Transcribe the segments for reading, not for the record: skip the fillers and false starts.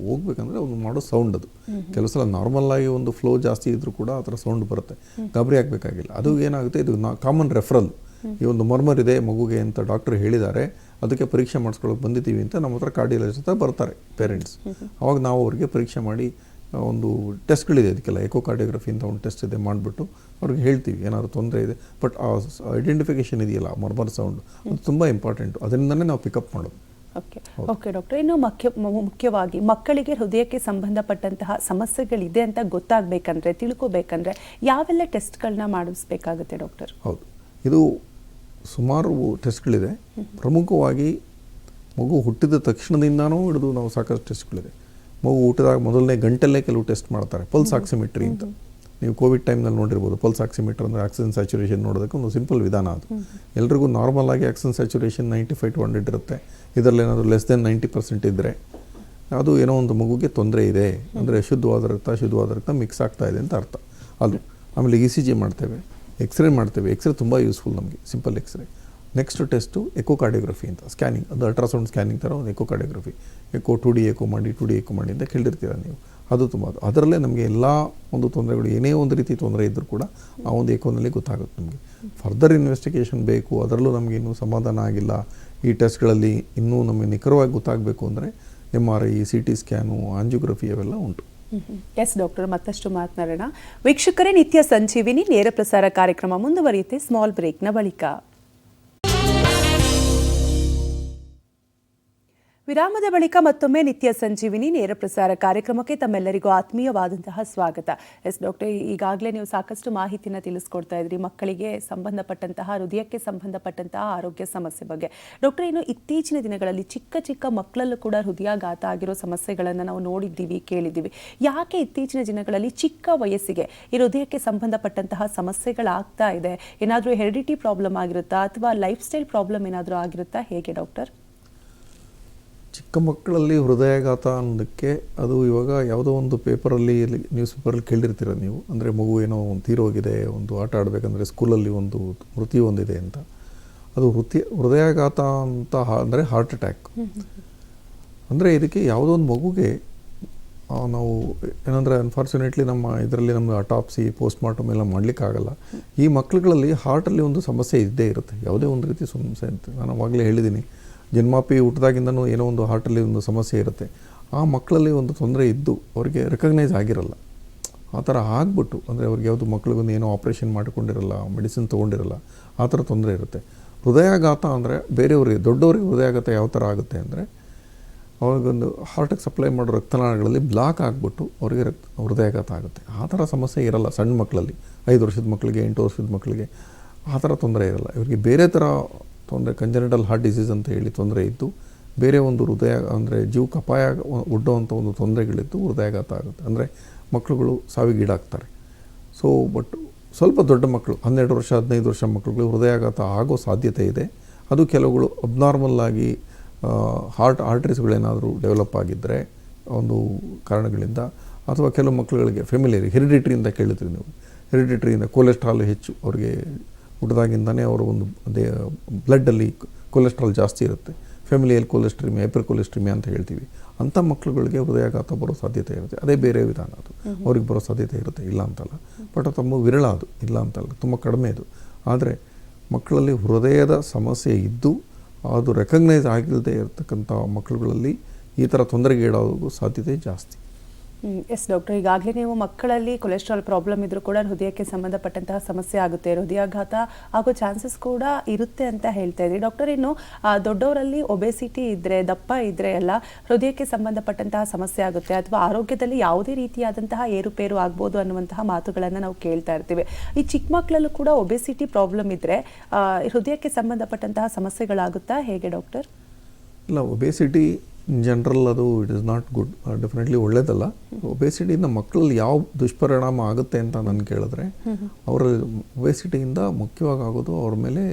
ಹೋಗ್ಬೇಕಂದ್ರೆ ಒಂದು ಮಾಡೋ ಸೌಂಡ್ ಅದು. ಕೆಲವು ಸಲ ನಾರ್ಮಲ್ ಆಗಿ ಒಂದು ಫ್ಲೋ ಜಾಸ್ತಿ ಇದ್ರೂ ಕೂಡ ಆ ಥರ ಸೌಂಡ್ ಬರುತ್ತೆ, ಗಾಬರಿ ಆಗಬೇಕಾಗಿಲ್ಲ. ಅದು ಏನಾಗುತ್ತೆ, ಇದು ಕಾಮನ್ ರೆಫರಲ್. ಈ ಒಂದು ಮರ್ಮರ್ ಇದೆ ಮಗುಗೆ ಅಂತ ಡಾಕ್ಟರ್ ಹೇಳಿದ್ದಾರೆ, ಅದಕ್ಕೆ ಪರೀಕ್ಷೆ ಮಾಡಿಸ್ಕೊಳ್ಳೋಕೆ ಬಂದಿದ್ದೀವಿ ಅಂತ ನಮ್ಮ ಹತ್ರ ಕಾರ್ಡಿಯಾಲಜಿಸ್ಟ್ ಹತ್ರ ಬರ್ತಾರೆ ಪೇರೆಂಟ್ಸ್. ಅವಾಗ ನಾವು ಅವ್ರಿಗೆ ಪರೀಕ್ಷೆ ಮಾಡಿ ಒಂದು ಟೆಸ್ಟ್ಗಳಿದೆ ಅದಕ್ಕೆಲ್ಲ, ಎಕೋಕಾರ್ಡಿಯೋಗ್ರಫಿ ಅಂತ ಒಂದು ಟೆಸ್ಟ್ ಇದೆ, ಮಾಡಿಬಿಟ್ಟು ಅವ್ರಿಗೆ ಹೇಳ್ತೀವಿ ಏನಾದರೂ ತೊಂದರೆ ಇದೆ. ಬಟ್ ಆ ಐಡೆಂಟಿಫಿಕೇಷನ್ ಇದೆಯಲ್ಲ, ಮರ್ಮರ್ ಸೌಂಡ್, ಅದು ತುಂಬ ಇಂಪಾರ್ಟೆಂಟು. ಅದರಿಂದನೇ ನಾವು ಪಿಕಪ್ ಮಾಡೋದು. ಓಕೆ ಡಾಕ್ಟರ್, ಇನ್ನು ಮುಖ್ಯವಾಗಿ ಮಕ್ಕಳಿಗೆ ಹೃದಯಕ್ಕೆ ಸಂಬಂಧಪಟ್ಟಂತಹ ಸಮಸ್ಯೆಗಳಿದೆ ಅಂತ ಗೊತ್ತಾಗಬೇಕಂದ್ರೆ, ತಿಳ್ಕೊಬೇಕಂದ್ರೆ ಯಾವೆಲ್ಲ ಟೆಸ್ಟ್ಗಳನ್ನ ಮಾಡಿಸ್ಬೇಕಾಗುತ್ತೆ ಡಾಕ್ಟರ್? ಹೌದು, ಇದು ಸುಮಾರು ಟೆಸ್ಟ್ಗಳಿದೆ. ಪ್ರಮುಖವಾಗಿ ಮಗು ಹುಟ್ಟಿದ ತಕ್ಷಣದಿಂದನೂ ಹಿಡಿದು ನಾವು ಸಾಕಷ್ಟು ಟೆಸ್ಟ್ಗಳಿದೆ. ಮಗು ಹುಟ್ಟಿದಾಗ ಮೊದಲನೇ ಗಂಟೆಲ್ಲೇ ಕೆಲವು ಟೆಸ್ಟ್ ಮಾಡ್ತಾರೆ, ಪಲ್ಸ್ ಆಕ್ಸಿಮೆಟ್ರಿ ಅಂತ. ನೀವು ಕೋವಿಡ್ ಟೈಮ್ನಲ್ಲಿ ನೋಡಿರ್ಬೋದು. ಪಲ್ಸ್ ಆಕ್ಸಿಮೀಟರ್ ಅಂದರೆ ಆಕ್ಸಿಜನ್ ಸ್ಯಾಚುರೇಷನ್ ನೋಡೋದಕ್ಕೆ ಒಂದು ಸಿಂಪಲ್ ವಿಧಾನ ಅದು. ಎಲ್ರಿಗೂ ನಾರ್ಮಲ್ ಆಗಿ ಆಕ್ಸಿಜನ್ ಸ್ಯಾಚುರೇಷನ್ 95 to 100 ಇರುತ್ತೆ. ಇದರಲ್ಲಿ ಏನಾದರೂ ಲೆಸ್ ದೆನ್ 90% ಇದ್ದರೆ ಅದು ಏನೋ ಒಂದು ಮಗುಗೆ ತೊಂದರೆ ಇದೆ ಅಂದರೆ ಶುದ್ಧವಾದ ರಕ್ತ ಮಿಕ್ಸ್ ಆಗ್ತಾ ಇದೆ ಅಂತ ಅರ್ಥ ಅದು. ಆಮೇಲೆ ECG ಮಾಡ್ತೇವೆ, ಎಕ್ಸ್ರೇ ಮಾಡ್ತೇವೆ. ಎಕ್ಸ್ರೇ ತುಂಬ ಯೂಸ್ಫುಲ್ ನಮಗೆ, simple x-ray. Next test echocardiography ಅಂತ, ಸ್ಕ್ಯಾನಿಂಗ್. ಅದು ಅಲ್ಟ್ರಾಸೌಂಡ್ ಸ್ಕ್ಯಾನಿಂಗ್ ಥರ ಒಂದು ಎಕೋಕಾರ್ಡಿಯೋಗ್ರಫಿ. 2D ಎಕೋ ಮಾಡಿ ಅಂತ ಕೇಳಿರ್ತೀರ ನೀವು. ಅದು ತುಂಬ ಅದರಲ್ಲೇ ನಮಗೆ ಎಲ್ಲ ಒಂದು ತೊಂದರೆಗಳು, ಏನೇ ಒಂದು ರೀತಿ ತೊಂದರೆ ಇದ್ದರೂ ಕೂಡ ಆ ಒಂದು ಎಕೋನಲ್ಲಿ ಗೊತ್ತಾಗುತ್ತೆ ನಮಗೆ. ಫರ್ದರ್ ಇನ್ವೆಸ್ಟಿಗೇಷನ್ ಬೇಕು, ಅದರಲ್ಲೂ ನಮಗೆ ಇನ್ನೂ ಸಮಾಧಾನ ಆಗಿಲ್ಲ, ಈ ಟೆಸ್ಟ್ಗಳಲ್ಲಿ ಇನ್ನೂ ನಮಗೆ ನಿಖರವಾಗಿ ಗೊತ್ತಾಗಬೇಕು ಅಂದರೆ MRI, CT ಸ್ಕ್ಯಾನು, ಆಂಜಿಯೋಗ್ರಫಿ ಅವೆಲ್ಲ ಉಂಟು. ಎಸ್ ಡಾಕ್ಟರ್, ಮತ್ತಷ್ಟು ಮಾತನಾಡೋಣ. ವೀಕ್ಷಕರೇ, ನಿತ್ಯ ಸಂಜೀವಿನಿ ನೇರ ಪ್ರಸಾರ ಕಾರ್ಯಕ್ರಮ ಮುಂದುವರಿಯುತ್ತೆ ಸ್ಮಾಲ್ ಬ್ರೇಕ್ನ ಬಳಿಕ. ವಿರಾಮದ ಬಳಿಕ ಮತ್ತೊಮ್ಮೆ ನಿತ್ಯ ಸಂಜೀವಿನಿ ನೇರ ಪ್ರಸಾರ ಕಾರ್ಯಕ್ರಮಕ್ಕೆ ತಮ್ಮೆಲ್ಲರಿಗೂ ಆತ್ಮೀಯವಾದಂತಹ ಸ್ವಾಗತ. ಎಸ್ ಡಾಕ್ಟರ್, ಈಗಾಗಲೇ ನೀವು ಸಾಕಷ್ಟು ಮಾಹಿತಿನ ತಿಳಿಸ್ಕೊಡ್ತಾ ಇದ್ರಿ ಮಕ್ಕಳಿಗೆ ಸಂಬಂಧಪಟ್ಟಂತಹ, ಹೃದಯಕ್ಕೆ ಸಂಬಂಧಪಟ್ಟಂತಹ ಆರೋಗ್ಯ ಸಮಸ್ಯೆ ಬಗ್ಗೆ. ಡಾಕ್ಟರ್, ಇನ್ನು ಇತ್ತೀಚಿನ ದಿನಗಳಲ್ಲಿ ಚಿಕ್ಕ ಮಕ್ಕಳಲ್ಲೂ ಕೂಡ ಹೃದಯಾಘಾತ ಆಗಿರೋ ಸಮಸ್ಯೆಗಳನ್ನು ನಾವು ನೋಡಿದ್ದೀವಿ, ಕೇಳಿದ್ದೀವಿ. ಯಾಕೆ ಇತ್ತೀಚಿನ ದಿನಗಳಲ್ಲಿ ಚಿಕ್ಕ ವಯಸ್ಸಿಗೆ ಈ ಹೃದಯಕ್ಕೆ ಸಂಬಂಧಪಟ್ಟಂತಹ ಸಮಸ್ಯೆಗಳಾಗ್ತಾ ಇದೆ? ಏನಾದರೂ ಹೆರಿಡಿಟಿ ಪ್ರಾಬ್ಲಮ್ ಆಗಿರುತ್ತಾ ಅಥವಾ ಲೈಫ್ ಸ್ಟೈಲ್ ಪ್ರಾಬ್ಲಮ್ ಏನಾದರೂ ಆಗಿರುತ್ತಾ, ಹೇಗೆ ಡಾಕ್ಟರ್? ಚಿಕ್ಕ ಮಕ್ಕಳಲ್ಲಿ ಹೃದಯಾಘಾತ ಅನ್ನೋದಕ್ಕೆ ಅದು ಇವಾಗ ಯಾವುದೋ ಒಂದು ಪೇಪರಲ್ಲಿ, ನ್ಯೂಸ್ ಪೇಪರಲ್ಲಿ ಕೇಳಿರ್ತೀರ ನೀವು. ಅಂದರೆ ಮಗು ಏನೋ ಒಂದು ತೀರೋಗಿದೆ, ಒಂದು ಆಟ ಆಡಬೇಕಂದ್ರೆ ಸ್ಕೂಲಲ್ಲಿ ಒಂದು ಮೃತ್ಯು ಹೊಂದಿದೆ ಅಂತ. ಅದು ಹೃದಯಾಘಾತ ಅಂತ ಅಂದರೆ ಹಾರ್ಟ್ ಅಟ್ಯಾಕ್. ಅಂದರೆ ಇದಕ್ಕೆ ಯಾವುದೋ ಒಂದು ಮಗುಗೆ ನಾವು ಏನಂದರೆ ಅನ್ಫಾರ್ಚುನೇಟ್ಲಿ ನಮ್ಮ ಇದರಲ್ಲಿ ನಮ್ಮ ಅಟಾಪ್ಸಿ, ಪೋಸ್ಟ್ಮಾರ್ಟಮ್ ಎಲ್ಲ ಮಾಡಲಿಕ್ಕಾಗಲ್ಲ. ಈ ಮಕ್ಕಳುಗಳಲ್ಲಿ ಹಾರ್ಟಲ್ಲಿ ಒಂದು ಸಮಸ್ಯೆ ಇದ್ದೇ ಇರುತ್ತೆ, ಯಾವುದೇ ಒಂದು ರೀತಿ ಸಮಸ್ಯೆ ಇರುತ್ತೆ. ನಾನು ಅವಾಗಲೇ ಹೇಳಿದ್ದೀನಿ, ಜನ್ಮಾಪಿ ಹುಟ್ಟಿದಾಗಿಂದನೂ ಏನೋ ಒಂದು ಹಾರ್ಟಲ್ಲಿ ಒಂದು ಸಮಸ್ಯೆ ಇರುತ್ತೆ. ಆ ಮಕ್ಕಳಲ್ಲಿ ಒಂದು ತೊಂದರೆ ಇದ್ದು ಅವರಿಗೆ ರೆಕಗ್ನೈಸ್ ಆಗಿರಲ್ಲ. ಆ ಥರ ಆಗ್ಬಿಟ್ಟು, ಅಂದರೆ ಅವ್ರಿಗೆ ಯಾವುದು ಮಕ್ಕಳಿಗೊಂದು ಏನೋ ಆಪ್ರೇಷನ್ ಮಾಡಿಕೊಂಡಿರಲ್ಲ, ಮೆಡಿಸಿನ್ ತೊಗೊಂಡಿರಲ್ಲ, ಆ ಥರ ತೊಂದರೆ ಇರುತ್ತೆ. ಹೃದಯಾಘಾತ ಅಂದರೆ ಬೇರೆಯವ್ರಿಗೆ, ದೊಡ್ಡವ್ರಿಗೆ ಹೃದಯಾಘಾತ ಯಾವ ಥರ ಆಗುತ್ತೆ ಅಂದರೆ ಅವ್ರಿಗೊಂದು ಹಾರ್ಟಿಗೆ ಸಪ್ಲೈ ಮಾಡೋ ರಕ್ತನಾಳಗಳಲ್ಲಿ ಬ್ಲಾಕ್ ಆಗಿಬಿಟ್ಟು ಅವರಿಗೆ ಹೃದಯಾಘಾತ ಆಗುತ್ತೆ. ಆ ಥರ ಸಮಸ್ಯೆ ಇರಲ್ಲ ಸಣ್ಣ ಮಕ್ಕಳಲ್ಲಿ. 5 ವರ್ಷದ ಮಕ್ಕಳಿಗೆ, 8 ವರ್ಷದ ಮಕ್ಕಳಿಗೆ ಆ ಥರ ತೊಂದರೆ ಇರಲ್ಲ. ಇವರಿಗೆ ಬೇರೆ ಥರ ತೊಂದರೆ, ಕಂಜನಿಟಲ್ ಹಾರ್ಟ್ ಡಿಸೀಸ್ ಅಂತ ಹೇಳಿ ತೊಂದರೆ ಇದ್ದು, ಬೇರೆ ಒಂದು ಹೃದಯ ಅಂದರೆ ಜೀವಕ್ಕೆ ಅಪಾಯ ಒಡ್ಡುವಂಥ ಒಂದು ತೊಂದರೆಗಳಿದ್ದು ಹೃದಯಾಘಾತ ಆಗುತ್ತೆ. ಅಂದರೆ ಮಕ್ಕಳುಗಳು ಸಾವಿಗೀಡಾಗ್ತಾರೆ. ಸೊ ಬಟ್ ಸ್ವಲ್ಪ ದೊಡ್ಡ ಮಕ್ಕಳು, 12 ವರ್ಷ 15 ವರ್ಷ ಮಕ್ಕಳುಗಳು ಹೃದಯಾಘಾತ ಆಗೋ ಸಾಧ್ಯತೆ ಇದೆ. ಅದು ಕೆಲವುಗಳು ಅಬ್ನಾರ್ಮಲ್ ಆಗಿ ಆರ್ಟರೀಸ್ಗಳೇನಾದರೂ ಡೆವಲಪ್ ಆಗಿದ್ದರೆ ಒಂದು ಕಾರಣಗಳಿಂದ, ಅಥವಾ ಕೆಲವು ಮಕ್ಕಳುಗಳಿಗೆ ಫೆಮಿಲಿಯರಿ ಹೆರಿಡಿಟ್ರಿಯಿಂದ ಕೇಳಿದ್ರಿ ನೀವು, ಹೆರಿಡಿಟ್ರಿಯಿಂದ ಕೊಲೆಸ್ಟ್ರಾಲ್ ಹೆಚ್ಚು, ಅವ್ರಿಗೆ ಹುಟ್ಟಿದಾಗಿಂದನೇ ಅವರು ಒಂದು ಬ್ಲಡ್ಡಲ್ಲಿ ಕೊಲೆಸ್ಟ್ರಾಲ್ ಜಾಸ್ತಿ ಇರುತ್ತೆ. ಫೆಮಿಲಿಯಲ್ ಕೊಲೆಸ್ಟ್ರಿಮಿ, ಹೈಪರ್ ಕೊಲೆಸ್ಟ್ರಿಮಿ ಅಂತ ಹೇಳ್ತೀವಿ. ಅಂಥ ಮಕ್ಕಳುಗಳಿಗೆ ಹೃದಯಾಘಾತ ಬರೋ ಸಾಧ್ಯತೆ ಇರುತ್ತೆ. ಅದೇ ಬೇರೆ ವಿಧಾನ, ಅದು ಅವ್ರಿಗೆ ಬರೋ ಸಾಧ್ಯತೆ ಇರುತ್ತೆ, ಇಲ್ಲ ಅಂತಲ್ಲ. ಬಟ್ ಅದು ತುಂಬ ವಿರಳ, ಅದು ಇಲ್ಲ ಅಂತಲ್ಲ, ತುಂಬ ಕಡಿಮೆ ಅದು. ಆದರೆ ಮಕ್ಕಳಲ್ಲಿ ಹೃದಯದ ಸಮಸ್ಯೆ ಇದ್ದು ಅದು ರೆಕಗ್ನೈಸ್ ಆಗಿಲ್ಲದೆ ಇರತಕ್ಕಂಥ ಮಕ್ಕಳುಗಳಲ್ಲಿ ಈ ಥರ ತೊಂದರೆಗೀಡಾಗೋ ಸಾಧ್ಯತೆ ಜಾಸ್ತಿ. ಎಸ್ ಡಾಕ್ಟರ್, ಈಗಾಗಲೇ ನೀವು ಮಕ್ಕಳಲ್ಲಿ ಕೊಲೆಸ್ಟ್ರಾಲ್ ಪ್ರಾಬ್ಲಮ್ ಇದ್ರೂ ಕೂಡ ಹೃದಯಕ್ಕೆ ಸಂಬಂಧಪಟ್ಟಂತಹ ಸಮಸ್ಯೆ ಆಗುತ್ತೆ, ಹೃದಯಾಘಾತ ಆಗೋ ಚಾನ್ಸಸ್ ಕೂಡ ಇರುತ್ತೆ ಅಂತ ಹೇಳ್ತಾ ಇದ್ರಿ. ಡಾಕ್ಟರ್, ಇನ್ನು ದೊಡ್ಡವರಲ್ಲಿ ಒಬೆಸಿಟಿ ಇದ್ದರೆ, ದಪ್ಪ ಇದ್ದರೆ ಎಲ್ಲ ಹೃದಯಕ್ಕೆ ಸಂಬಂಧಪಟ್ಟಂತಹ ಸಮಸ್ಯೆ ಆಗುತ್ತೆ, ಅಥವಾ ಆರೋಗ್ಯದಲ್ಲಿ ಯಾವುದೇ ರೀತಿಯಾದಂತಹ ಏರುಪೇರು ಆಗ್ಬೋದು ಅನ್ನುವಂತಹ ಮಾತುಗಳನ್ನು ನಾವು ಕೇಳ್ತಾ ಇರ್ತೀವಿ. ಈ ಚಿಕ್ಕ ಮಕ್ಕಳಲ್ಲೂ ಕೂಡ ಒಬೆಸಿಟಿ ಪ್ರಾಬ್ಲಮ್ ಇದ್ದರೆ ಹೃದಯಕ್ಕೆ ಸಂಬಂಧಪಟ್ಟಂತಹ ಸಮಸ್ಯೆಗಳಾಗುತ್ತಾ, ಹೇಗೆ ಡಾಕ್ಟರ್? ಇಲ್ಲ, ಒಬೆಸಿಟಿ ಇನ್ ಜನರಲ್ ಅದು it is not good, definitely ಒಳ್ಳೆಯದಲ್ಲ. ಒಬೆಸಿಟಿಯಿಂದ ಮಕ್ಕಳಲ್ಲಿ ಯಾವ ದುಷ್ಪರಿಣಾಮ ಆಗುತ್ತೆ ಅಂತ ನಾನು ಕೇಳಿದ್ರೆ, ಅವರ ಒಬೆಸಿಟಿಯಿಂದ ಮುಖ್ಯವಾಗಿ ಆಗೋದು ಅವ್ರ ಮೇಲೆ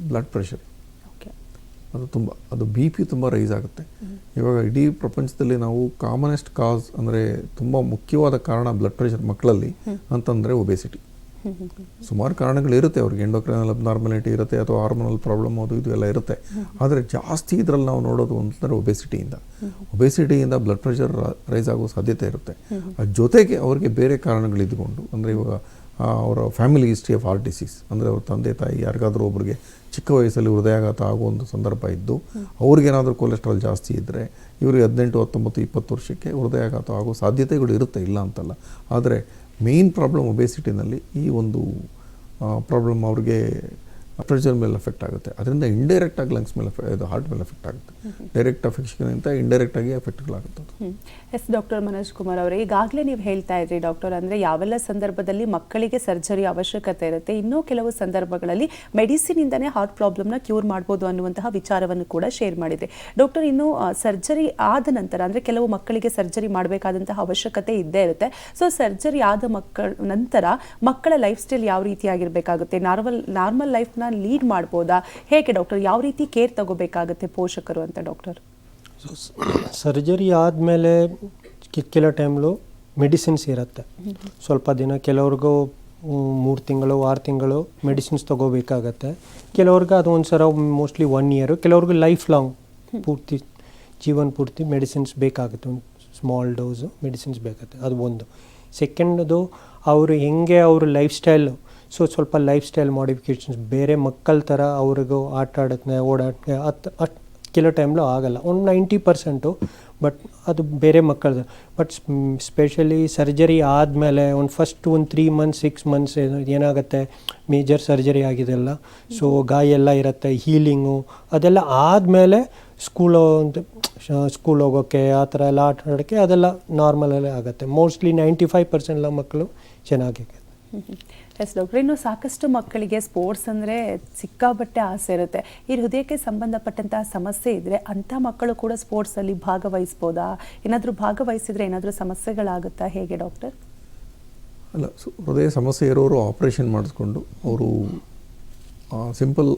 ಬ್ಲಡ್ ಪ್ರೆಷರ್. ಅದು BP ತುಂಬ ರೈಸ್ ಆಗುತ್ತೆ. ಇವಾಗ ಇಡೀ ಪ್ರಪಂಚದಲ್ಲಿ ನಾವು ಕಾಮನೆಸ್ಟ್ ಕಾಸ್ ಅಂದರೆ ತುಂಬ ಮುಖ್ಯವಾದ ಕಾರಣ ಬ್ಲಡ್ ಪ್ರೆಷರ್ ಮಕ್ಕಳಲ್ಲಿ ಅಂತಂದರೆ ಒಬೆಸಿಟಿ. ಸುಮಾರು ಕಾರಣಗಳಿರುತ್ತೆ ಅವ್ರಿಗೆ, ಎಂಡೋಕ್ರೈನಲ್ ಅಬ್ನಾರ್ಮಲಿಟಿ ಇರುತ್ತೆ ಅಥವಾ ಹಾರ್ಮೋನಲ್ ಪ್ರಾಬ್ಲಮ್ ಅದು ಇದು ಎಲ್ಲ ಇರುತ್ತೆ. ಆದರೆ ಜಾಸ್ತಿ ಇದರಲ್ಲಿ ನಾವು ನೋಡೋದು ಅಂತಂದರೆ ಒಬೆಸಿಟಿಯಿಂದ ಬ್ಲಡ್ ಪ್ರೆಷರ್ ರೈಸ್ ಆಗೋ ಸಾಧ್ಯತೆ ಇರುತ್ತೆ. ಅದ್ರ ಜೊತೆಗೆ ಅವ್ರಿಗೆ ಬೇರೆ ಕಾರಣಗಳಿದ್ಕೊಂಡು, ಅಂದರೆ ಇವಾಗ ಅವರ family history of heart disease, ಅಂದರೆ ಅವ್ರ ತಂದೆ ತಾಯಿ ಯಾರಿಗಾದರೂ ಒಬ್ಬರಿಗೆ ಚಿಕ್ಕ ವಯಸ್ಸಲ್ಲಿ ಹೃದಯಾಘಾತ ಆಗೋ ಒಂದು ಸಂದರ್ಭ ಇದ್ದು ಅವ್ರಿಗೇನಾದರೂ ಕೊಲೆಸ್ಟ್ರಾಲ್ ಜಾಸ್ತಿ ಇದ್ದರೆ ಇವರಿಗೆ 18, 19, 20 ವರ್ಷಕ್ಕೆ ಹೃದಯಾಘಾತ ಆಗೋ ಸಾಧ್ಯತೆಗಳು ಇರುತ್ತೆ, ಇಲ್ಲ ಅಂತಲ್ಲ. ಆದರೆ ಮೇಯ್ನ್ ಪ್ರಾಬ್ಲಮ್ ಒಬೆಸಿಟಿನಲ್ಲಿ ಈ ಒಂದು ಪ್ರಾಬ್ಲಮ್ ಅವ್ರಿಗೆ ಪ್ರೆಷರ್ ಮೇಲೆ ಎಫೆಕ್ಟ್ ಆಗುತ್ತೆ. ಅದರಿಂದ ಇಂಡೈರೆಕ್ಟಾಗಿ ಲಂಗ್ಸ್ ಮೇಲೆ ಹಾರ್ಟ್ ಮೇಲೆ ಎಫೆಕ್ಟ್ ಆಗುತ್ತೆ. ಡೈರೆಕ್ಟ್ ಅಫೆಕ್ಷನ್ಗಿಂತ ಇಂಡೈರೆಕ್ಟಾಗಿ ಎಫೆಕ್ಟ್ಗಳಾಗುತ್ತೆ. ಎಸ್ ಡಾಕ್ಟರ್ ಮನೋಜ್ ಕುಮಾರ್ ಅವರೇ, ಈಗಾಗಲೇ ನೀವು ಹೇಳ್ತಾ ಇದ್ರಿ ಡಾಕ್ಟರ್, ಅಂದರೆ ಯಾವೆಲ್ಲ ಸಂದರ್ಭದಲ್ಲಿ ಮಕ್ಕಳಿಗೆ ಸರ್ಜರಿ ಅವಶ್ಯಕತೆ ಇರುತ್ತೆ, ಇನ್ನೂ ಕೆಲವು ಸಂದರ್ಭಗಳಲ್ಲಿ ಮೆಡಿಸಿನಿಂದನೇ ಹಾರ್ಟ್ ಪ್ರಾಬ್ಲಮ್ನ ಕ್ಯೂರ್ ಮಾಡ್ಬೋದು ಅನ್ನುವಂತಹ ವಿಚಾರವನ್ನು ಕೂಡ ಶೇರ್ ಮಾಡಿದೆ ಡಾಕ್ಟರ್. ಇನ್ನು ಸರ್ಜರಿ ಆದ ನಂತರ, ಅಂದರೆ ಕೆಲವು ಮಕ್ಕಳಿಗೆ ಸರ್ಜರಿ ಮಾಡಬೇಕಾದಂತಹ ಅವಶ್ಯಕತೆ ಇದ್ದೇ ಇರುತ್ತೆ. ಸೊ ಸರ್ಜರಿ ಆದ ನಂತರ ಮಕ್ಕಳ ಲೈಫ್ ಸ್ಟೈಲ್ ಯಾವ ರೀತಿಯಾಗಿರಬೇಕಾಗುತ್ತೆ? ನಾರ್ಮಲ್ ಲೈಫ್ನ ಲೀಡ್ ಮಾಡ್ಬೋದಾ? ಹೇಗೆ ಡಾಕ್ಟರ್, ಯಾವ ರೀತಿ ಕೇರ್ ತಗೋಬೇಕಾಗುತ್ತೆ ಪೋಷಕರು ಅಂತ ಡಾಕ್ಟರ್? ಸರ್ಜರಿ ಆದಮೇಲೆ ಕೆಲವು ಟೈಮ್ಲು ಮೆಡಿಸಿನ್ಸ್ ಇರುತ್ತೆ. ಸ್ವಲ್ಪ ದಿನ ಕೆಲವ್ರಿಗೂ 3 ತಿಂಗಳು 6 ತಿಂಗಳು ಮೆಡಿಸಿನ್ಸ್ ತೊಗೋಬೇಕಾಗತ್ತೆ. ಕೆಲವ್ರಿಗೆ ಅದು ಒಂದ್ಸಲ ಮೋಸ್ಟ್ಲಿ 1 ಇಯರು, ಕೆಲವ್ರಿಗೂ ಲೈಫ್ ಲಾಂಗ್ ಜೀವನ ಪೂರ್ತಿ ಮೆಡಿಸಿನ್ಸ್ ಬೇಕಾಗುತ್ತೆ. ಒಂದು ಸ್ಮಾಲ್ ಡೋಸು ಮೆಡಿಸಿನ್ಸ್ ಬೇಕಾಗುತ್ತೆ. ಅದು ಒಂದು. ಸೆಕೆಂಡದು ಅವರು ಹೆಂಗೆ ಅವ್ರ ಲೈಫ್ ಸ್ಟೈಲು, ಸ್ವಲ್ಪ ಲೈಫ್ ಸ್ಟೈಲ್ ಮಾಡಿಫಿಕೇಷನ್ಸ್, ಬೇರೆ ಮಕ್ಕಳ ಥರ ಅವ್ರಿಗೂ ಆಟ ಆಡೋಕ್ಕೆ ಓಡಾಟಕ್ಕೆ ಕೆಲವು ಟೈಮ್ಲು ಆಗಲ್ಲ, ಒಂದು 90%. ಬಟ್ ಅದು ಬೇರೆ ಮಕ್ಕಳದು. ಬಟ್ ಸ್ಪೆಷಲಿ ಸರ್ಜರಿ ಆದಮೇಲೆ ಫಸ್ಟ್ 3 ಮಂತ್ಸ್ 6 ಮಂತ್ಸ್ ಏನಾಗುತ್ತೆ, ಮೇಜರ್ ಸರ್ಜರಿ ಆಗಿದೆಲ್ಲ, ಸೊ ಗಾಯ ಎಲ್ಲ ಇರುತ್ತೆ, ಹೀಲಿಂಗು ಅದೆಲ್ಲ ಆದಮೇಲೆ ಸ್ಕೂಲ್ ಹೋಗೋಕ್ಕೆ ಆ ಥರ ಎಲ್ಲ ಆಟ ಆಡೋಕ್ಕೆ ಅದೆಲ್ಲ ನಾರ್ಮಲಲ್ಲೇ ಆಗುತ್ತೆ. ಮೋಸ್ಟ್ಲಿ 95% ಮಕ್ಕಳು ಚೆನ್ನಾಗಿದೆ. ಎಸ್ ಡಾಕ್ಟರ್, ಇನ್ನು ಸಾಕಷ್ಟು ಮಕ್ಕಳಿಗೆ ಸ್ಪೋರ್ಟ್ಸ್ ಅಂದರೆ ಸಿಕ್ಕಾಪಟ್ಟೆ ಆಸೆ ಇರುತ್ತೆ. ಈ ಹೃದಯಕ್ಕೆ ಸಂಬಂಧಪಟ್ಟಂತಹ ಸಮಸ್ಯೆ ಇದ್ದರೆ ಅಂಥ ಮಕ್ಕಳು ಕೂಡ ಸ್ಪೋರ್ಟ್ಸಲ್ಲಿ ಭಾಗವಹಿಸ್ಬೋದಾ? ಏನಾದರೂ ಭಾಗವಹಿಸಿದರೆ ಏನಾದರೂ ಸಮಸ್ಯೆಗಳಾಗುತ್ತಾ? ಹೇಗೆ ಡಾಕ್ಟರ್? ಅಲ್ಲ, ಹೃದಯ ಸಮಸ್ಯೆ ಇರೋರು ಆಪ್ರೇಷನ್ ಮಾಡಿಸ್ಕೊಂಡು ಅವರು ಸಿಂಪಲ್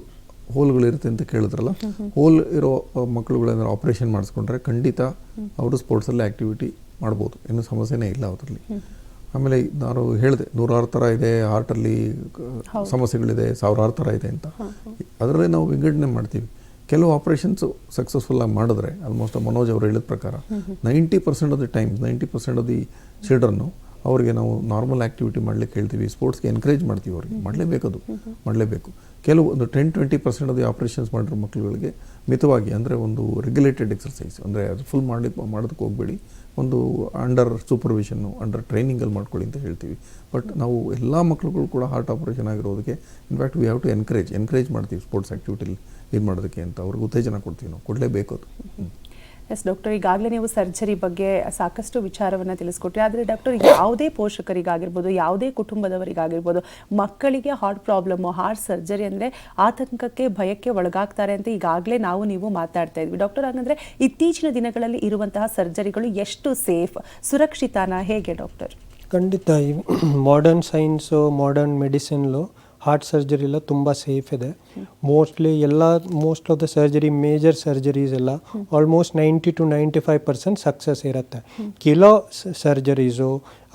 ಹೋಲ್ಗಳಿರುತ್ತೆ ಅಂತ ಕೇಳಿದ್ರಲ್ಲ, ಹೋಲ್ ಇರೋ ಮಕ್ಕಳುಗಳೇನಾದ್ರು ಆಪ್ರೇಷನ್ ಮಾಡಿಸ್ಕೊಂಡ್ರೆ ಖಂಡಿತ ಅವರು ಸ್ಪೋರ್ಟ್ಸಲ್ಲಿ ಆ್ಯಕ್ಟಿವಿಟಿ ಮಾಡ್ಬೋದು, ಏನೂ ಸಮಸ್ಯೆನೇ ಇಲ್ಲ ಅದರಲ್ಲಿ. ಆಮೇಲೆ ನಾನು ಹೇಳಿದೆ 100 ಥರ ಇದೆ, ಹಾರ್ಟಲ್ಲಿ ಸಮಸ್ಯೆಗಳಿದೆ, 1000 ಥರ ಇದೆ ಅಂತ. ಅದರಲ್ಲೇ ನಾವು ವಿಂಗಡಣೆ ಮಾಡ್ತೀವಿ. ಕೆಲವು ಆಪ್ರೇಷನ್ಸು ಸಕ್ಸಸ್ಫುಲ್ಲಾಗಿ ಮಾಡಿದ್ರೆ, ಆಲ್ಮೋಸ್ಟ್ ಮನೋಜ್ ಅವರು ಹೇಳಿದ ಪ್ರಕಾರ 90% of the times 90% of the ಚಿಲ್ಡ್ರನ್ನು ಅವರಿಗೆ ನಾವು ನಾರ್ಮಲ್ ಆ್ಯಕ್ಟಿವಿಟಿ ಮಾಡಲಿಕ್ಕೆ ಹೇಳ್ತೀವಿ, ಸ್ಪೋರ್ಟ್ಸ್ಗೆ ಎನ್ಕರೇಜ್ ಮಾಡ್ತೀವಿ. ಅವ್ರಿಗೆ ಮಾಡಲೇಬೇಕು. ಕೆಲವು ಒಂದು 10-20% ಆಫ್ ದಿ ಆಪ್ರೇಷನ್ಸ್ ಮಾಡಿರೋ ಮಕ್ಕಳುಗಳಿಗೆ ಮಿತವಾಗಿ, ಅಂದರೆ ಒಂದು ರೆಗ್ಯುಲೇಟೆಡ್ ಎಕ್ಸರ್ಸೈಸ್, ಅಂದರೆ ಅದು ಫುಲ್ ಮಾಡೋದಕ್ಕೆ ಹೋಗಬೇಡಿ, ಒಂದು ಅಂಡರ್ ಸೂಪರ್ವಿಷನ್ನು, ಅಂಡರ್ ಟ್ರೈನಿಂಗಲ್ಲಿ ಮಾಡ್ಕೊಳ್ಳಿ ಅಂತ ಹೇಳ್ತೀವಿ. ಬಟ್ ನಾವು ಎಲ್ಲ ಮಕ್ಕಳುಗಳು ಕೂಡ ಹಾರ್ಟ್ ಆಪ್ರೇಷನ್ ಆಗಿರೋದಕ್ಕೆ in fact we have to encourage ಮಾಡ್ತೀವಿ ಸ್ಪೋರ್ಟ್ಸ್ ಆ್ಯಕ್ಟಿವಿಟಿಲಿ ಇದು ಮಾಡೋದಕ್ಕೆ ಅಂತ. ಅವ್ರಿಗೆ ಉತ್ತೇಜನ ಕೊಡ್ತೀವಿ, ನಾವು ಕೊಡಲೇಬೇಕು ಅದು. ಎಸ್ ಡಾಕ್ಟರ್, ಈಗಾಗಲೇ ನೀವು ಸರ್ಜರಿ ಬಗ್ಗೆ ಸಾಕಷ್ಟು ವಿಚಾರವನ್ನು ತಿಳಿಸ್ಕೊಟ್ರಿ. ಆದರೆ ಡಾಕ್ಟರ್, ಯಾವುದೇ ಪೋಷಕರಿಗಾಗಿರ್ಬೋದು, ಯಾವುದೇ ಕುಟುಂಬದವರಿಗಾಗಿರ್ಬೋದು, ಮಕ್ಕಳಿಗೆ ಹಾರ್ಟ್ ಪ್ರಾಬ್ಲಮ್ಮು, ಹಾರ್ಟ್ ಸರ್ಜರಿ ಅಂದರೆ ಆತಂಕಕ್ಕೆ, ಭಯಕ್ಕೆ ಒಳಗಾಗ್ತಾರೆ ಅಂತ ಈಗಾಗಲೇ ನೀವು ಮಾತಾಡ್ತಾ ಇದ್ವಿ ಡಾಕ್ಟರ್. ಹಾಗಂದರೆ ಇತ್ತೀಚಿನ ದಿನಗಳಲ್ಲಿ ಇರುವಂತಹ ಸರ್ಜರಿಗಳು ಎಷ್ಟು ಸೇಫ್, ಸುರಕ್ಷಿತನಾ, ಹೇಗೆ ಡಾಕ್ಟರ್? ಖಂಡಿತ ಈ ಮಾಡರ್ನ್ ಸೈನ್ಸು, ಮಾಡರ್ನ್ ಮೆಡಿಸಿನ್ಲು ಹಾರ್ಟ್ ಸರ್ಜರಿ ಎಲ್ಲ ತುಂಬ ಸೇಫ್ ಇದೆ. Most of the surgery, major surgeries ಎಲ್ಲ ಆಲ್ಮೋಸ್ಟ್ 90 to 95% ಸಕ್ಸಸ್ ಇರುತ್ತೆ. ಕೆಲವು ಸರ್ಜರೀಸು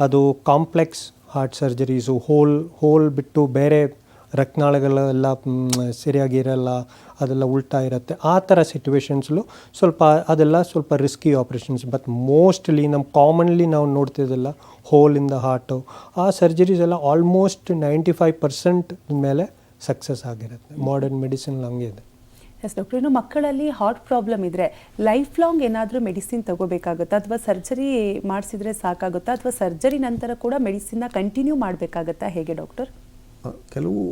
ಅದು ಕಾಂಪ್ಲೆಕ್ಸ್ ಹಾರ್ಟ್ ಸರ್ಜರೀಸು, ಹೋಲ್ ಬಿಟ್ಟು ಬೇರೆ ರಕ್ತನಾಳಗಳೆಲ್ಲ ಸರಿಯಾಗಿರಲ್ಲ, ಅದೆಲ್ಲ ಉಲ್ಟಾ ಇರುತ್ತೆ. ಆ ಥರ ಸಿಚುವೇಶನ್ಸ್ಲು ಅದೆಲ್ಲ ಸ್ವಲ್ಪ risky operations. But mostly commonly ನಾವು ನೋಡ್ತಿದ್ದೆಲ್ಲ ಹೋಲ್ ಇನ್ ದ ಹಾರ್ಟು, ಆ ಸರ್ಜರೀಸ್ ಎಲ್ಲ ಆಲ್ಮೋಸ್ಟ್ 95% ಮೇಲೆ ಸಕ್ಸಸ್ ಆಗಿರುತ್ತೆ. ಮಾಡರ್ನ್ ಮೆಡಿಸಿನ್ ಹಂಗೆ ಇದೆ. ಎಸ್ ಡಾಕ್ಟರ್, ಇನ್ನು ಮಕ್ಕಳಲ್ಲಿ ಹಾರ್ಟ್ ಪ್ರಾಬ್ಲಮ್ ಇದ್ದರೆ ಲೈಫ್ ಲಾಂಗ್ ಏನಾದರೂ ಮೆಡಿಸಿನ್ ತಗೋಬೇಕಾಗುತ್ತಾ, ಅಥವಾ ಸರ್ಜರಿ ಮಾಡಿಸಿದ್ರೆ ಸಾಕಾಗುತ್ತಾ, ಅಥವಾ ಸರ್ಜರಿ ನಂತರ ಕೂಡ ಮೆಡಿಸಿನ್ನ ಕಂಟಿನ್ಯೂ ಮಾಡಬೇಕಾಗತ್ತಾ, ಹೇಗೆ ಡಾಕ್ಟರ್? ಕೆಲವು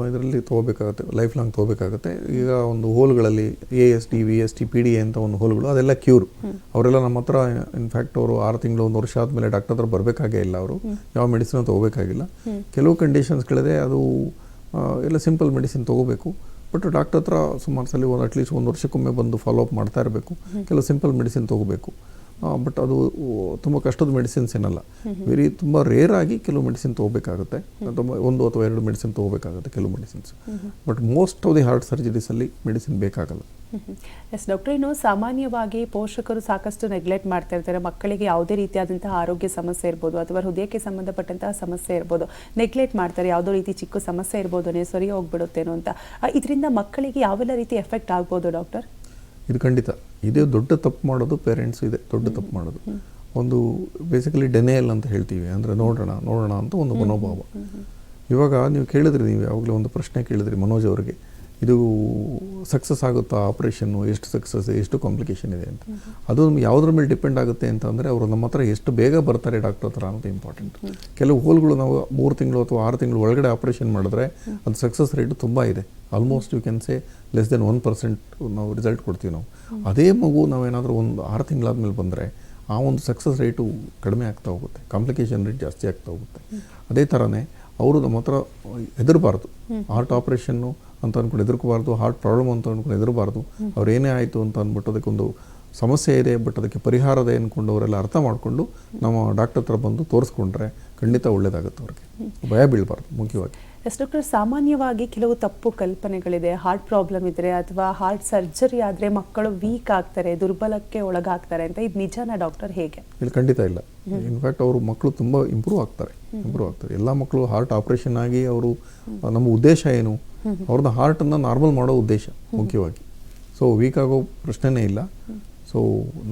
ಇದರಲ್ಲಿ ತೊಗೋಬೇಕಾಗುತ್ತೆ, ಲೈಫ್ ಲಾಂಗ್ ತೊಗೋಬೇಕಾಗುತ್ತೆ. ಈಗ ಒಂದು ಹೋಲ್ಗಳಲ್ಲಿ AST, VST, PDA ಅಂತ ಒಂದು ಹೋಲ್ಗಳು, ಅದೆಲ್ಲ ಕ್ಯೂರ್. ಅವರೆಲ್ಲ ನಮ್ಮ ಹತ್ರ ಇನ್ಫ್ಯಾಕ್ಟ್ ಅವರು 6 ತಿಂಗಳು 1 ವರ್ಷ ಆದಮೇಲೆ ಡಾಕ್ಟರ್ ಹತ್ರ ಬರಬೇಕಾಗೇ ಇಲ್ಲ, ಅವರು ಯಾವ ಮೆಡಿಸಿನ್ ತೊಗೋಬೇಕಾಗಿಲ್ಲ. ಕೆಲವು ಕಂಡೀಷನ್ಸ್ಗಳಿದೆ, ಅದು ಎಲ್ಲ ಸಿಂಪಲ್ ಮೆಡಿಸಿನ್ ತೊಗೋಬೇಕು. ಬಟ್ ಡಾಕ್ಟರ್ ಹತ್ರ ಸುಮಾರು ಸಲ ಅಟ್ಲೀಸ್ಟ್ 1 ವರ್ಷಕ್ಕೊಮ್ಮೆ ಬಂದು ಫಾಲೋ ಅಪ್ ಮಾಡ್ತಾ ಇರಬೇಕು. ಕೆಲವು ಸಿಂಪಲ್ ಮೆಡಿಸಿನ್ ತೊಗೋಬೇಕು. ಬಟ್ ಅದು ತುಂಬ ಕಷ್ಟದ ಮೆಡಿಸಿನ್ಸ್ ಏನಲ್ಲ. ತುಂಬ ರೇರ್ ಆಗಿ ಕೆಲವು ಮೆಡಿಸಿನ್ ತೊಗೋಬೇಕಾಗುತ್ತೆ, ತುಂಬ 1 ಅಥವಾ 2 ಮೆಡಿಸಿನ್ ತೊಗೋಬೇಕಾಗುತ್ತೆ ಕೆಲವು medicines. But most of the heart ಸರ್ಜರೀಸಲ್ಲಿ ಮೆಡಿಸಿನ್ ಬೇಕಾಗಲ್ಲ. ಎಸ್ ಡಾಕ್ಟರ್, ಇನ್ನು ಸಾಮಾನ್ಯವಾಗಿ ಪೋಷಕರು ಸಾಕಷ್ಟು ನೆಗ್ಲೆಕ್ಟ್ ಮಾಡ್ತಾ ಇರ್ತಾರೆ. ಮಕ್ಕಳಿಗೆ ಯಾವುದೇ ರೀತಿಯಾದಂತಹ ಆರೋಗ್ಯ ಸಮಸ್ಯೆ ಇರ್ಬೋದು ಅಥವಾ ಹೃದಯಕ್ಕೆ ಸಂಬಂಧಪಟ್ಟಂತಹ ಸಮಸ್ಯೆ ಇರ್ಬೋದು, ನೆಗ್ಲೆಕ್ಟ್ ಮಾಡ್ತಾರೆ. ಯಾವುದೋ ರೀತಿ ಚಿಕ್ಕ ಸಮಸ್ಯೆ ಇರ್ಬೋದು, ಸರಿ ಹೋಗ್ಬಿಡುತ್ತೇನೋ ಅಂತ. ಇದರಿಂದ ಮಕ್ಕಳಿಗೆ ಯಾವೆಲ್ಲ ರೀತಿ ಎಫೆಕ್ಟ್ ಆಗ್ಬೋದು ಡಾಕ್ಟರ್? ಇದು ಖಂಡಿತ ಇದೇ ದೊಡ್ಡ ತಪ್ಪು ಮಾಡೋದು ಪೇರೆಂಟ್ಸ್, ಇದೆ ದೊಡ್ಡ ತಪ್ಪು ಮಾಡೋದು. ಒಂದು ಬೇಸಿಕಲಿ ಡೆನೇಯಲ್ ಅಂತ ಹೇಳ್ತೀವಿ, ಅಂದರೆ ನೋಡೋಣ ಅಂತ ಒಂದು ಮನೋಭಾವ. ಇವಾಗ ನೀವು ಕೇಳಿದ್ರಿ, ನೀವು ಯಾವಾಗಲೂ ಒಂದು ಪ್ರಶ್ನೆ ಕೇಳಿದ್ರಿ ಮನೋಜ್ ಅವರಿಗೆ, ಇದು ಸಕ್ಸಸ್ ಆಗುತ್ತಾ ಆಪ್ರೇಷನ್ನು, ಎಷ್ಟು ಸಕ್ಸಸ್, ಎಷ್ಟು ಕಾಂಪ್ಲಿಕೇಶನ್ ಇದೆ ಅಂತ. ಅದು ನಮ್ಗೆ ಯಾವುದ್ರ ಮೇಲೆ ಡಿಪೆಂಡ್ ಆಗುತ್ತೆ ಅಂತಂದರೆ ಅವರು ನಮ್ಮ ಹತ್ರ ಎಷ್ಟು ಬೇಗ ಬರ್ತಾರೆ ಡಾಕ್ಟರ್ ಹತ್ರ ಅನ್ನೋದು ಇಂಪಾರ್ಟೆಂಟ್. ಕೆಲವು ಹೋಲ್ಗಳು ನಾವು 3 ತಿಂಗಳು ಅಥವಾ 6 ತಿಂಗಳು ಒಳಗಡೆ ಆಪ್ರೇಷನ್ ಮಾಡಿದ್ರೆ ಅದು ಸಕ್ಸಸ್ ರೇಟು ತುಂಬ ಇದೆ. Almost you can say less than 1% ನಾವು ರಿಸಲ್ಟ್ ಕೊಡ್ತೀವಿ ನಾವು. ಅದೇ ಮಗು ನಾವೇನಾದರೂ ಒಂದು 6 ತಿಂಗಳಾದ್ಮೇಲೆ ಬಂದರೆ ಆ ಒಂದು ಸಕ್ಸಸ್ ರೇಟು ಕಡಿಮೆ ಆಗ್ತಾ ಹೋಗುತ್ತೆ, ಕಾಂಪ್ಲಿಕೇಶನ್ ರೇಟ್ ಜಾಸ್ತಿ ಆಗ್ತಾ ಹೋಗುತ್ತೆ. ಅದೇ ಥರನೇ ಅವರು ನಮ್ಮ ಹತ್ರ ಹೆದರಬಾರ್ದು. ಹಾರ್ಟ್ ಆಪ್ರೇಷನ್ನು ಅಂತ ಅಂದ್ಕೊಂಡು ಹೆದರ್ಕೋಬಾರ್ದು, ಹಾರ್ಟ್ ಪ್ರಾಬ್ಲಮ್ ಅಂತ ಅಂದ್ಕೊಂಡು ಹೆದರಬಾರ್ದು. ಅವ್ರು ಏನೇ ಆಯಿತು ಅಂತ ಅಂದ್ಬಿಟ್ಟು ಅದಕ್ಕೊಂದು ಸಮಸ್ಯೆ ಇದೆ, ಬಟ್ ಅದಕ್ಕೆ ಪರಿಹಾರದ ಅಂದ್ಕೊಂಡು ಅವರೆಲ್ಲ ಅರ್ಥ ಮಾಡಿಕೊಂಡು ನಮ್ಮ ಡಾಕ್ಟರ್ ಹತ್ರ ಬಂದು ತೋರಿಸ್ಕೊಂಡ್ರೆ ಖಂಡಿತ ಒಳ್ಳೆಯದಾಗುತ್ತೆ. ಅವ್ರಿಗೆ ಭಯ ಬೀಳಬಾರ್ದು ಮುಖ್ಯವಾಗಿ. ಎಸ್ ಡಾಕ್ಟರ್, ಸಾಮಾನ್ಯವಾಗಿ ಕೆಲವು ತಪ್ಪು ಕಲ್ಪನೆಗಳಿದೆ. ಹಾರ್ಟ್ ಪ್ರಾಬ್ಲಮ್ ಇದ್ದರೆ ಅಥವಾ ಹಾರ್ಟ್ ಸರ್ಜರಿ ಆದರೆ ಮಕ್ಕಳು ವೀಕ್ ಆಗ್ತಾರೆ, ದುರ್ಬಲಕ್ಕೆ ಒಳಗಾಗ್ತಾರೆ ಅಂತ. ಇದು ನಿಜನಾ ಡಾಕ್ಟರ್, ಹೇಗೆ? ಇಲ್ಲಿ ಖಂಡಿತ ಇಲ್ಲ. ಇನ್ಫ್ಯಾಕ್ಟ್ ಅವರು ಮಕ್ಕಳು ತುಂಬ ಇಂಪ್ರೂವ್ ಆಗ್ತಾರೆ. ಎಲ್ಲ ಮಕ್ಕಳು ಹಾರ್ಟ್ ಆಪ್ರೇಷನ್ ಆಗಿ ಅವರು, ನಮ್ಮ ಉದ್ದೇಶ ಏನು, ಅವ್ರದ್ದು ಹಾರ್ಟನ್ನು ನಾರ್ಮಲ್ ಮಾಡೋ ಉದ್ದೇಶ ಮುಖ್ಯವಾಗಿ. ಸೊ ವೀಕ್ ಆಗೋ ಪ್ರಶ್ನೆನೇ ಇಲ್ಲ. ಸೊ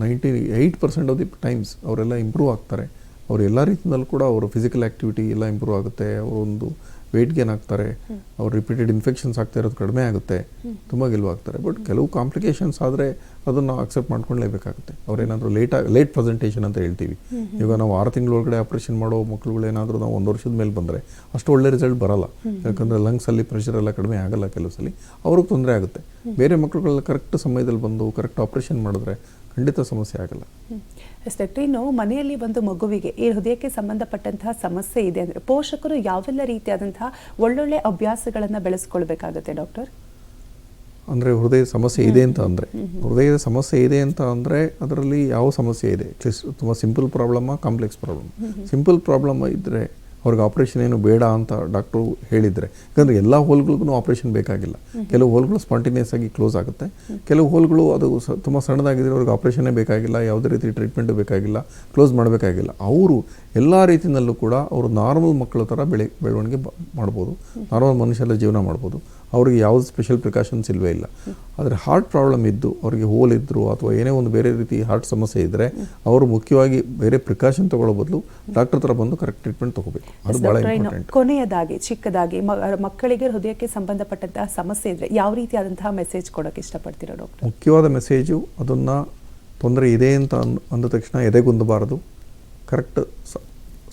98% ಆಫ್ ದಿ ಟೈಮ್ಸ್ ಅವರೆಲ್ಲ ಇಂಪ್ರೂವ್ ಆಗ್ತಾರೆ. ಅವರು ಎಲ್ಲ ರೀತಿಯಲ್ಲೂ ಕೂಡ ಅವರು ಫಿಸಿಕಲ್ ಆ್ಯಕ್ಟಿವಿಟಿ ಎಲ್ಲ ಇಂಪ್ರೂವ್ ಆಗುತ್ತೆ. ಅವರೊಂದು ವೇಟ್ ಗೇನ್ ಆಗ್ತಾರೆ, ಅವ್ರು ರಿಪೀಟೆಡ್ ಇನ್ಫೆಕ್ಷನ್ಸ್ ಆಗ್ತಾ ಇರೋದು ಕಡಿಮೆ ಆಗುತ್ತೆ, ತುಂಬ ಗೆಲುವಾಗ್ತಾರೆ. ಬಟ್ ಕೆಲವು ಕಾಂಪ್ಲಿಕೇಶನ್ಸ್ ಆದರೆ ಅದನ್ನು ನಾವು ಅಕ್ಸೆಪ್ಟ್ ಮಾಡ್ಕೊಳ್ಳೇಬೇಕಾಗುತ್ತೆ. ಅವ್ರೇನಾದರೂ ಲೇಟ್ ಪ್ರೆಸೆಂಟೇಷನ್ ಅಂತ ಹೇಳ್ತೀವಿ. ಈಗ ನಾವು 6 ತಿಂಗಳೊಳಗಡೆ ಆಪ್ರೇಷನ್ ಮಾಡೋ ಮಕ್ಕಳುಗಳೇನಾದರೂ ನಾವು 1 ವರ್ಷದ ಮೇಲೆ ಬಂದರೆ ಅಷ್ಟು ಒಳ್ಳೆ ರಿಸಲ್ಟ್ ಬರಲ್ಲ. ಯಾಕಂದರೆ ಲಂಗ್ಸಲ್ಲಿ ಪ್ರೆಷರ್ ಎಲ್ಲ ಕಡಿಮೆ ಆಗಲ್ಲ ಕೆಲವು ಸಲ, ಅವ್ರಿಗೆ ತೊಂದರೆ ಆಗುತ್ತೆ. ಬೇರೆ ಮಕ್ಕಳುಗಳೆಲ್ಲ ಕರೆಕ್ಟ್ ಸಮಯದಲ್ಲಿ ಬಂದು ಕರೆಕ್ಟ್ ಆಪ್ರೇಷನ್ ಮಾಡಿದ್ರೆ ಖಂಡಿತ ಸಮಸ್ಯೆ ಆಗಲ್ಲ. ಎಸ್ ಡಾಕ್ಟರ್, ಇನ್ನು ಮನೆಯಲ್ಲಿ ಒಂದು ಮಗುವಿಗೆ ಈ ಹೃದಯಕ್ಕೆ ಸಂಬಂಧಪಟ್ಟಂತಹ ಸಮಸ್ಯೆ ಇದೆ ಅಂದರೆ ಪೋಷಕರು ಯಾವೆಲ್ಲ ರೀತಿಯಾದಂತಹ ಒಳ್ಳೊಳ್ಳೆ ಅಭ್ಯಾಸಗಳನ್ನು ಬೆಳೆಸ್ಕೊಳ್ಬೇಕಾಗುತ್ತೆ ಡಾಕ್ಟರ್? ಅಂದರೆ ಹೃದಯದ ಸಮಸ್ಯೆ ಇದೆ ಅಂತ ಅಂದರೆ, ಹೃದಯದ ಸಮಸ್ಯೆ ಇದೆ ಅಂತ ಅಂದರೆ ಅದರಲ್ಲಿ ಯಾವ ಸಮಸ್ಯೆ ಇದೆ, ತುಂಬ ಸಿಂಪಲ್ ಪ್ರಾಬ್ಲಮ್ಮಾ, ಕಾಂಪ್ಲೆಕ್ಸ್ ಪ್ರಾಬ್ಲಮ್? ಸಿಂಪಲ್ ಪ್ರಾಬ್ಲಮ್ ಇದ್ದರೆ ಅವ್ರಿಗೆ ಆಪ್ರೇಷನ್ ಏನು ಬೇಡ ಅಂತ ಡಾಕ್ಟ್ರು ಹೇಳಿದರೆ, ಯಾಕಂದರೆ ಎಲ್ಲ ಹೋಲ್ಗಳಿಗೂ ಆಪ್ರೇಷನ್ ಬೇಕಾಗಿಲ್ಲ. ಕೆಲವು ಹೋಲ್ಗಳು ಸ್ಪಾಂಟೇನಿಯಸ್ ಆಗಿ ಕ್ಲೋಸ್ ಆಗುತ್ತೆ, ಕೆಲವು ಹೋಲ್ಗಳು ಅದು ತುಂಬ ಸಣ್ಣದಾಗಿದ್ದರೆ ಅವ್ರಿಗೆ ಆಪ್ರೇಷನ್ನೇ ಬೇಕಾಗಿಲ್ಲ, ಯಾವುದೇ ರೀತಿ ಟ್ರೀಟ್ಮೆಂಟು ಬೇಕಾಗಿಲ್ಲ, ಕ್ಲೋಸ್ ಮಾಡಬೇಕಾಗಿಲ್ಲ. ಅವರು ಎಲ್ಲ ರೀತಿಯಲ್ಲೂ ಕೂಡ ಅವರು ನಾರ್ಮಲ್ ಮಕ್ಕಳ ಥರ ಬೆಳವಣಿಗೆ ಮಾಡ್ಬೋದು, ನಾರ್ಮಲ್ ಮನುಷ್ಯರ ಜೀವನ ಮಾಡ್ಬೋದು. ಅವ್ರಿಗೆ ಯಾವುದು ಸ್ಪೆಷಲ್ ಪ್ರಿಕಾಷನ್ಸ್ ಇಲ್ಲವೇ ಇಲ್ಲ. ಆದರೆ ಹಾರ್ಟ್ ಪ್ರಾಬ್ಲಮ್ ಇದ್ದು ಅವ್ರಿಗೆ ಹೋಲ್ ಇದ್ದರು ಅಥವಾ ಏನೇ ಒಂದು ಬೇರೆ ರೀತಿ ಹಾರ್ಟ್ ಸಮಸ್ಯೆ ಇದ್ದರೆ ಅವರು ಮುಖ್ಯವಾಗಿ ಬೇರೆ ಪ್ರಿಕಾಷನ್ ತಗೊಳ್ಳೋ ಬದಲು ಡಾಕ್ಟರ್ ಹತ್ರ ಬಂದು ಕರೆಕ್ಟ್ ಟ್ರೀಟ್ಮೆಂಟ್ ತಗೋಬೇಕು. ಅದು ಭಾಳ ಇಂಪಾರ್ಟೆಂಟ್. ಕೊನೆಯದಾಗಿ ಚಿಕ್ಕದಾಗಿ ಮಕ್ಕಳಿಗೆ ಹೃದಯಕ್ಕೆ ಸಂಬಂಧಪಟ್ಟಂತಹ ಸಮಸ್ಯೆ ಇದ್ದರೆ ಯಾವ ರೀತಿಯಾದಂತಹ ಮೆಸೇಜ್ ಕೊಡೋಕ್ಕೆ ಇಷ್ಟಪಡ್ತೀರಾ ಡಾಕ್ಟರ್? ಮುಖ್ಯವಾದ ಮೆಸೇಜು, ಅದನ್ನು ತೊಂದರೆ ಇದೆ ಅಂತ ಅಂದ ತಕ್ಷಣ ಎದೆಗುಂದಬಾರದು. ಕರೆಕ್ಟ್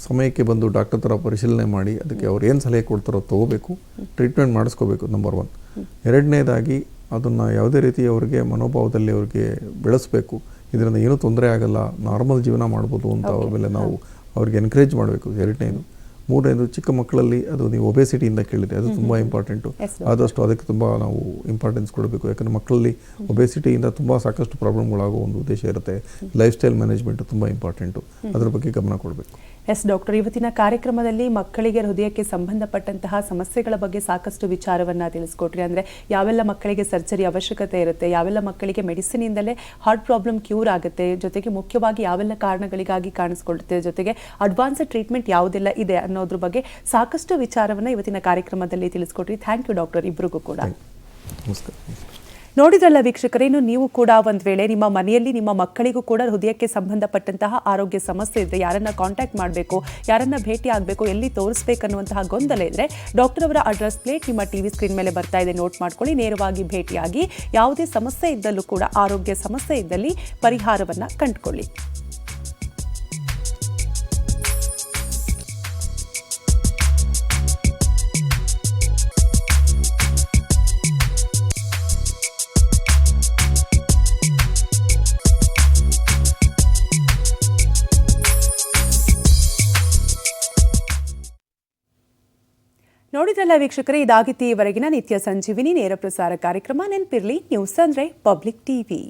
ಸಮಯಕ್ಕೆ ಬಂದು ಡಾಕ್ಟರ್ ಹತ್ರ ಪರಿಶೀಲನೆ ಮಾಡಿ ಅದಕ್ಕೆ ಅವ್ರು ಏನು ಸಲಹೆ ಕೊಡ್ತಾರೋ ತೊಗೋಬೇಕು, ಟ್ರೀಟ್ಮೆಂಟ್ ಮಾಡಿಸ್ಕೋಬೇಕು, ನಂಬರ್ 1. ಎರಡನೇದಾಗಿ ಅದನ್ನು ಯಾವುದೇ ರೀತಿ ಅವರಿಗೆ ಮನೋಭಾವದಲ್ಲಿ ಅವ್ರಿಗೆ ಬೆಳೆಸಬೇಕು. ಇದರಿಂದ ಏನೂ ತೊಂದರೆ ಆಗಲ್ಲ, ನಾರ್ಮಲ್ ಜೀವನ ಮಾಡ್ಬೋದು ಅಂತ ಆಮೇಲೆ ನಾವು ಅವ್ರಿಗೆ ಎನ್ಕರೇಜ್ ಮಾಡಬೇಕು. ಎರಡನೇದು. ಮೂರನೇದು, ಚಿಕ್ಕ ಮಕ್ಕಳಲ್ಲಿ ಅದು ನೀವು ಒಬೆಸಿಟಿಯಿಂದ ಕೇಳಿದ್ರೆ ಅದು ತುಂಬ ಇಂಪಾರ್ಟೆಂಟು. ಆದಷ್ಟು ಅದಕ್ಕೆ ತುಂಬ ನಾವು ಇಂಪಾರ್ಟೆನ್ಸ್ ಕೊಡಬೇಕು. ಯಾಕಂದರೆ ಮಕ್ಕಳಲ್ಲಿ ಒಬೆಸಿಟಿಯಿಂದ ತುಂಬ ಸಾಕಷ್ಟು ಪ್ರಾಬ್ಲಮ್ಗಳಾಗೋ ಒಂದು ಉದ್ದೇಶ ಇರುತ್ತೆ. ಲೈಫ್ ಸ್ಟೈಲ್ ಮ್ಯಾನೇಜ್ಮೆಂಟು ತುಂಬ ಇಂಪಾರ್ಟೆಂಟು, ಅದರ ಬಗ್ಗೆ ಗಮನ ಕೊಡಬೇಕು. ಎಸ್ ಡಾಕ್ಟರ್, ಇವತ್ತಿನ ಕಾರ್ಯಕ್ರಮದಲ್ಲಿ ಮಕ್ಕಳಿಗೆ ಹೃದಯಕ್ಕೆ ಸಂಬಂಧಪಟ್ಟಂತಹ ಸಮಸ್ಯೆಗಳ ಬಗ್ಗೆ ಸಾಕಷ್ಟು ವಿಚಾರವನ್ನು ತಿಳಿಸ್ಕೊಟ್ರಿ. ಅಂದರೆ ಯಾವೆಲ್ಲ ಮಕ್ಕಳಿಗೆ ಸರ್ಜರಿ ಅವಶ್ಯಕತೆ ಇರುತ್ತೆ, ಯಾವೆಲ್ಲ ಮಕ್ಕಳಿಗೆ ಮೆಡಿಸಿನಿಂದಲೇ ಹಾರ್ಟ್ ಪ್ರಾಬ್ಲಮ್ ಕ್ಯೂರ್ ಆಗುತ್ತೆ, ಜೊತೆಗೆ ಮುಖ್ಯವಾಗಿ ಯಾವೆಲ್ಲ ಕಾರಣಗಳಿಗಾಗಿ ಕಾಣಿಸ್ಕೊಳ್ಳುತ್ತೆ, ಜೊತೆಗೆ ಅಡ್ವಾನ್ಸ್ಡ್ ಟ್ರೀಟ್ಮೆಂಟ್ ಯಾವುದೆಲ್ಲ ಇದೆ ಅನ್ನೋದ್ರ ಬಗ್ಗೆ ಸಾಕಷ್ಟು ವಿಚಾರವನ್ನು ಇವತ್ತಿನ ಕಾರ್ಯಕ್ರಮದಲ್ಲಿ ತಿಳಿಸ್ಕೊಟ್ರಿ. ಥ್ಯಾಂಕ್ ಯು ಡಾಕ್ಟರ್, ಇಬ್ಬರಿಗೂ ಕೂಡ. ನಮಸ್ಕಾರ. ನೋಡಿದ್ರಲ್ಲ ವೀಕ್ಷಕರೇ, ನೀವು ಕೂಡ ಒಂದು ವೇಳೆ ನಿಮ್ಮ ಮನೆಯಲ್ಲಿ ನಿಮ್ಮ ಮಕ್ಕಳಿಗೂ ಕೂಡ ಹೃದಯಕ್ಕೆ ಸಂಬಂಧಪಟ್ಟಂತಹ ಆರೋಗ್ಯ ಸಮಸ್ಯೆ ಇದ್ದರೆ ಯಾರನ್ನ ಕಾಂಟ್ಯಾಕ್ಟ್ ಮಾಡಬೇಕು, ಯಾರನ್ನ ಭೇಟಿ ಆಗಬೇಕು, ಎಲ್ಲಿ ತೋರಿಸ್ಬೇಕನ್ನುವಂತಹ ಗೊಂದಲ ಇದ್ದರೆ ಡಾಕ್ಟರ್ ಅವರ ಅಡ್ರೆಸ್ ಪ್ಲೇಟ್ ನಿಮ್ಮ ಟಿವಿ ಸ್ಕ್ರೀನ್ ಮೇಲೆ ಬರ್ತಾ ಇದೆ, ನೋಟ್ ಮಾಡ್ಕೊಳ್ಳಿ. ನೇರವಾಗಿ ಭೇಟಿಯಾಗಿ ಯಾವುದೇ ಸಮಸ್ಯೆ ಇದ್ದಲ್ಲೂ ಕೂಡ, ಆರೋಗ್ಯ ಸಮಸ್ಯೆ ಇದ್ದಲ್ಲಿ ಪರಿಹಾರವನ್ನು ಕಂಡುಕೊಳ್ಳಿ. ನೋಡಿದ್ರಲ್ಲ ವೀಕ್ಷಕರೇ, ಇದಾಗಿತ್ತು ಈವರೆಗಿನ ನಿತ್ಯ ಸಂಜೀವಿನಿ ನೇರ ಪ್ರಸಾರ ಕಾರ್ಯಕ್ರಮ. ನೆನಪಿರಲಿ, ನ್ಯೂಸ್ ಅಂದರೆ ಪಬ್ಲಿಕ್ ಟಿವಿ.